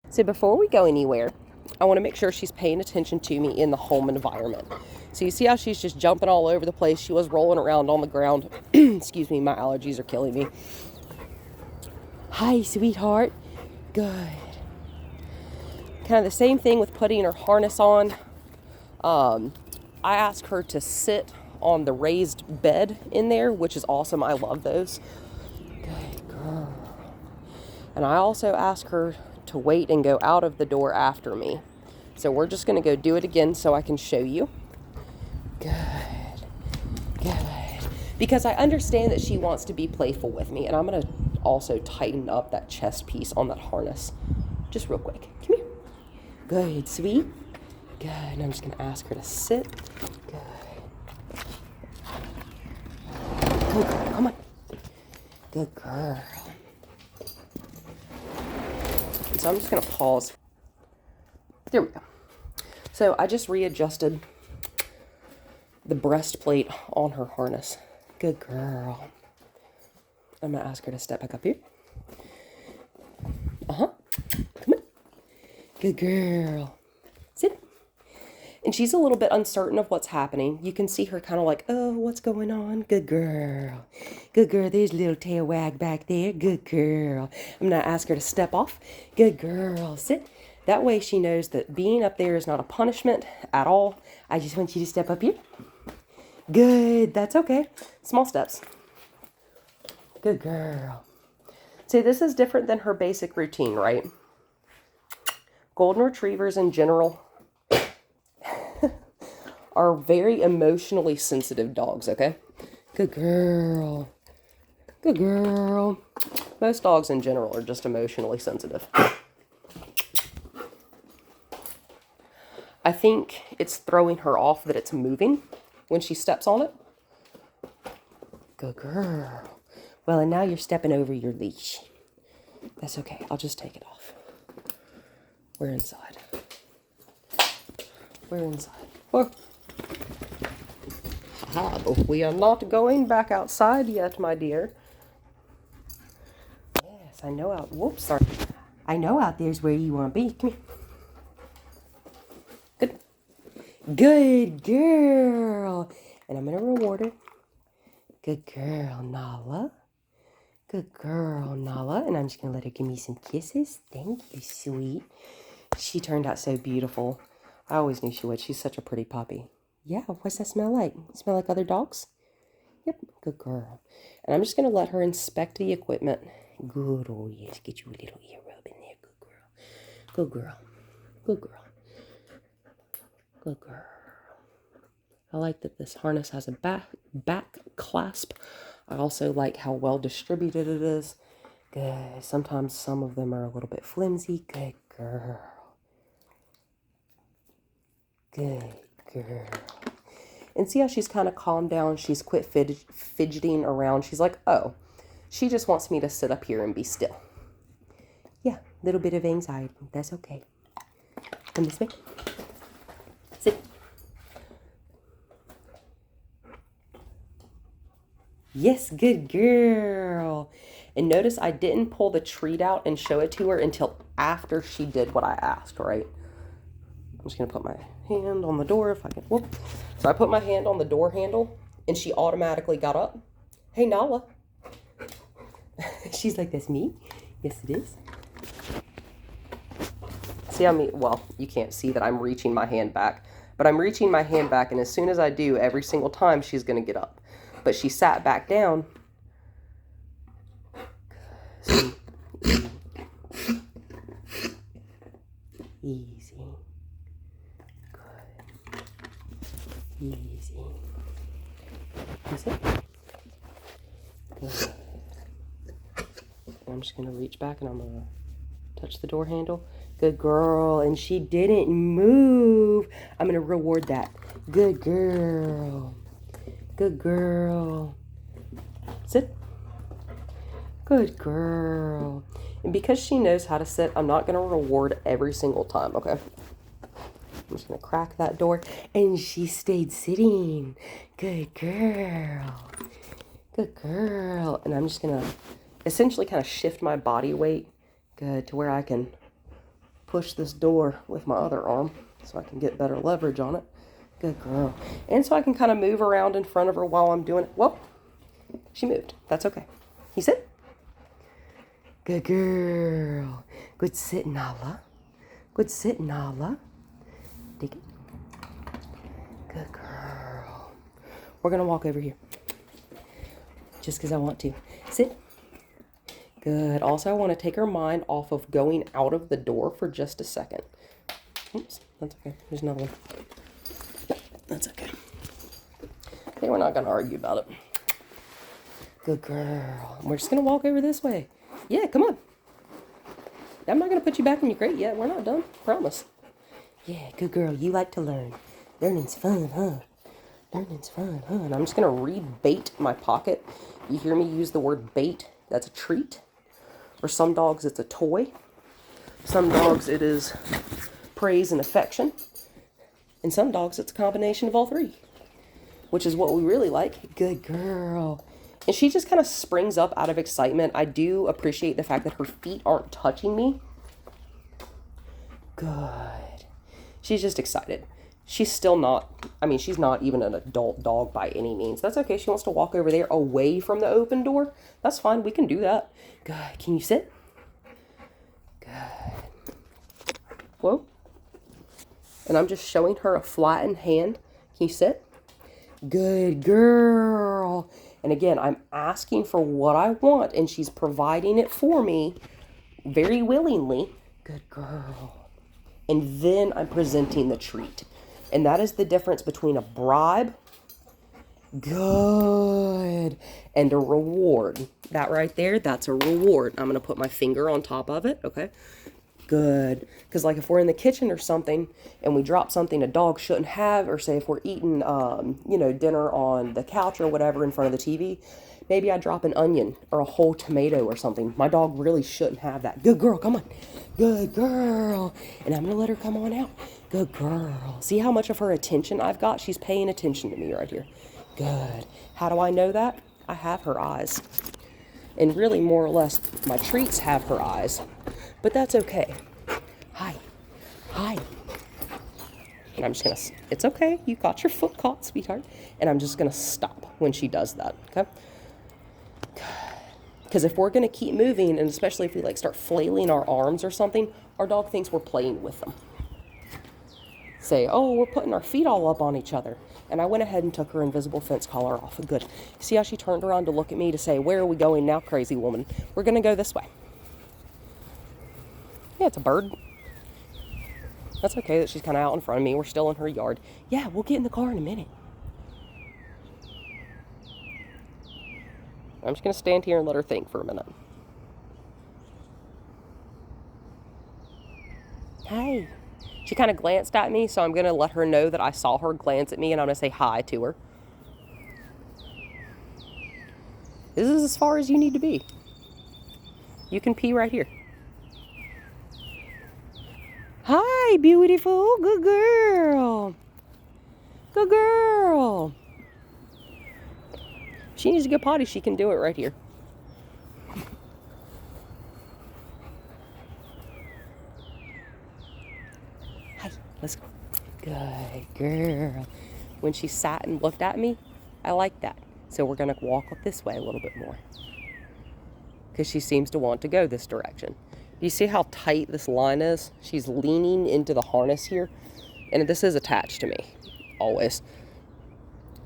So before we go anywhere, I want to make sure she's paying attention to me in the home environment. So you see how she's just jumping all over the place. She was rolling around on the ground. Excuse me, my allergies are killing me. Hi, sweetheart. Good. Kind of the same thing with putting her harness on. I ask her to sit on the raised bed in there, which is awesome. I love those. Good girl. And I also ask her to wait and go out of the door after me. So we're just going to go do it again so I can show you. Good. Good. Because I understand that she wants to be playful with me. And I'm going to also tighten up that chest piece on that harness. Just real quick. Come here. Good, sweet. Good. And I'm just going to ask her to sit. Good. Good girl. Come on. Good girl. So I'm just going to pause. There we go. So I just readjusted the breastplate on her harness. Good girl. I'm going to ask her to step back up here. Come on. Good girl. Sit. And she's a little bit uncertain of what's happening. You can see her kind of like, oh, what's going on? Good girl. Good girl. There's a little tail wag back there. Good girl. I'm going to ask her to step off. Good girl. Sit. That way she knows that being up there is not a punishment at all. I just want you to step up here. Good. That's okay. Small steps. Good girl. See, this is different than her basic routine, right? Golden Retrievers in general are very emotionally sensitive dogs, okay? Good girl. Good girl. Most dogs in general are just emotionally sensitive. I think it's throwing her off that it's moving when she steps on it. Good girl. Well, and now you're stepping over your leash. That's okay. I'll just take it off. We're inside. We're inside. Whoa. But we are not going back outside yet, my dear. Yes, I know out. Whoops, sorry. I know out there's where you want to be. Come here. Good. Good girl. And I'm going to reward her. Good girl, Nala. Good girl, Nala. And I'm just going to let her give me some kisses. Thank you, sweet. She turned out so beautiful. I always knew she would. She's such a pretty puppy. Yeah, what's that smell like? Smell like other dogs? Yep, good girl. And I'm just going to let her inspect the equipment. Good, oh yes. Get you a little ear rub in there. Good girl. Good girl. Good girl. Good girl. I like that this harness has a back clasp. I also like how well distributed it is. Good. Sometimes some of them are a little bit flimsy. Good girl. Good girl. And see how she's kind of calmed down? She's quit fidgeting around. She's like, oh, she just wants me to sit up here and be still. Yeah, little bit of anxiety. That's okay. Come this way. Sit. Yes, good girl. And notice I didn't pull the treat out and show it to her until after she did what I asked, right? I'm just going to put my hand on the door if I can. Whoop. So I put my hand on the door handle and she automatically got up. Hey, Nala. She's like, that's me? Yes, it is. See how well, you can't see that I'm reaching my hand back, but I'm reaching my hand back, and as soon as I do, every single time she's going to get up. But she sat back down. So, easy. Good. Easy. Easy. Good. I'm just going to reach back and I'm going to touch the door handle. Good girl. And she didn't move. I'm going to reward that. Good girl. Good girl. Sit. Good girl. And because she knows how to sit, I'm not going to reward every single time, okay? I'm just going to crack that door. And she stayed sitting. Good girl. Good girl. And I'm just going to essentially kind of shift my body weight, good, to where I can push this door with my other arm so I can get better leverage on it. Good girl. And so I can kind of move around in front of her while I'm doing it. Whoa, she moved. That's okay. You sit. Good girl. Good sit, Nala. Good sit, Nala. Take it. Good girl. We're going to walk over here. Just because I want to. Sit. Good. Also, I want to take her mind off of going out of the door for just a second. Oops. That's okay. There's another one. That's okay. Okay, we're not going to argue about it. Good girl. We're just going to walk over this way. Yeah, come on. I'm not going to put you back in your crate yet. We're not done. Promise. Yeah, good girl. You like to learn. Learning's fun, huh? Learning's fun, huh? And I'm just going to re-bait my pocket. You hear me use the word bait? That's a treat. For some dogs, it's a toy. Some dogs, it is praise and affection. And some dogs, it's a combination of all three, which is what we really like. Good girl. And she just kind of springs up out of excitement. I do appreciate the fact that her feet aren't touching me. Good. She's just excited. She's still not, she's not even an adult dog by any means. That's okay. She wants to walk over there away from the open door. That's fine. We can do that. Good. Can you sit? Good. Whoa. And I'm just showing her a flattened hand. Can you sit? Good girl. And again, I'm asking for what I want, and she's providing it for me very willingly. Good girl. And then I'm presenting the treat. And that is the difference between a bribe, good, and a reward. That right there, that's a reward. I'm going to put my finger on top of it, okay? Good. Because like if we're in the kitchen or something and we drop something a dog shouldn't have, or say if we're eating, dinner on the couch or whatever in front of the TV, maybe I drop an onion or a whole tomato or something. My dog really shouldn't have that. Good girl, come on. Good girl. And I'm going to let her come on out. Good girl. See how much of her attention I've got? She's paying attention to me right here. Good. How do I know that? I have her eyes. And really, more or less, my treats have her eyes. But that's okay. Hi. Hi. And I'm just going to, it's okay. You got your foot caught, sweetheart. And I'm just going to stop when she does that, okay? Because if we're going to keep moving, and especially if we start flailing our arms or something, our dog thinks we're playing with them. Say, oh, we're putting our feet all up on each other. And I went ahead and took her invisible fence collar off. Good. See how she turned around to look at me to say, where are we going now, crazy woman? We're going to go this way. Yeah, it's a bird. That's okay that she's kind of out in front of me. We're still in her yard. Yeah, we'll get in the car in a minute. I'm just going to stand here and let her think for a minute. Hey. She kind of glanced at me, so I'm going to let her know that I saw her glance at me, and I'm going to say hi to her. This is as far as you need to be. You can pee right here. Hi, beautiful. Good girl. Good girl. If she needs to go potty, she can do it right here. Hi, let's go. Good girl. When she sat and looked at me, I like that. So we're going to walk this way a little bit more. Because she seems to want to go this direction. You see how tight this line is? She's leaning into the harness here. And this is attached to me, always.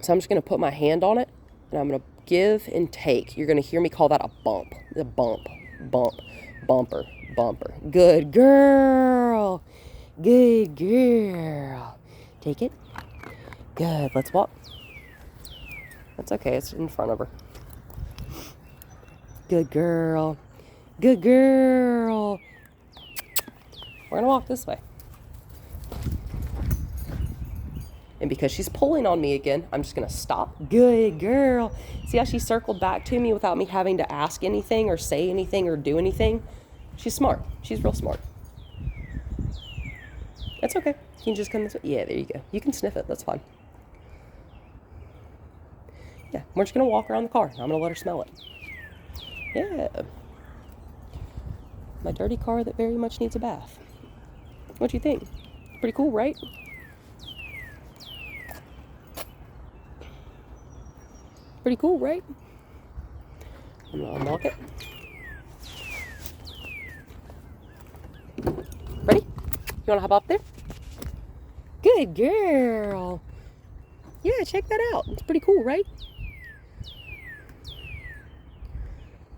So I'm just going to put my hand on it, and I'm going to give and take. You're going to hear me call that a bump. A bump, bump, bumper, bumper. Good girl. Good girl. Take it. Good. Let's walk. That's okay. It's in front of her. Good girl. Good girl. We're going to walk this way. And because she's pulling on me again, I'm just going to stop. Good girl. See how she circled back to me without me having to ask anything or say anything or do anything? She's smart. She's real smart. That's okay. You can just come this way. Yeah, there you go. You can sniff it. That's fine. Yeah, we're just going to walk around the car. I'm going to let her smell it. Yeah. My dirty car that very much needs a bath. What do you think? Pretty cool, right? Pretty cool, right? I'm gonna unlock it. Ready? You wanna hop up there? Good girl. Yeah, check that out. It's pretty cool, right?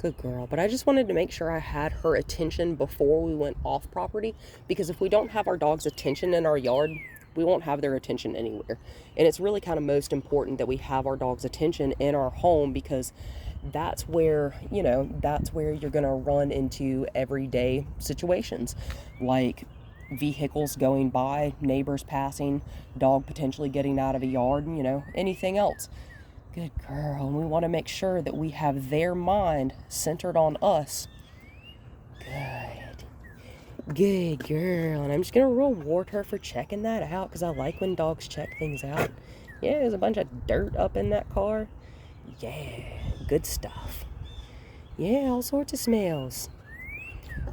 Good girl. But I just wanted to make sure I had her attention before we went off property, because if we don't have our dog's attention in our yard, we won't have their attention anywhere. And it's really kind of most important that we have our dog's attention in our home, because that's where, that's where you're going to run into everyday situations like vehicles going by, neighbors passing, dog potentially getting out of a yard, anything else. Good girl. And we want to make sure that we have their mind centered on us. Good. Good girl. And I'm just going to reward her for checking that out, because I like when dogs check things out. Yeah, there's a bunch of dirt up in that car. Yeah, good stuff. Yeah, all sorts of smells.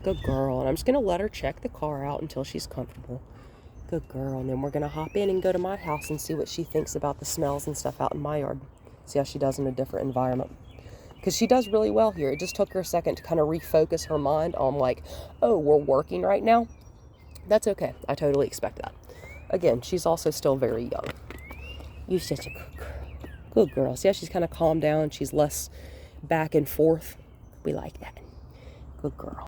Good girl. And I'm just going to let her check the car out until she's comfortable. Good girl. And then we're going to hop in and go to my house and see what she thinks about the smells and stuff out in my yard. See how she does in a different environment. Because she does really well here. It just took her a second to kind of refocus her mind on like, oh, we're working right now. That's okay. I totally expect that. Again, she's also still very young. You're such a good girl. Good girl. See how she's kind of calmed down. She's less back and forth. We like that. Good girl.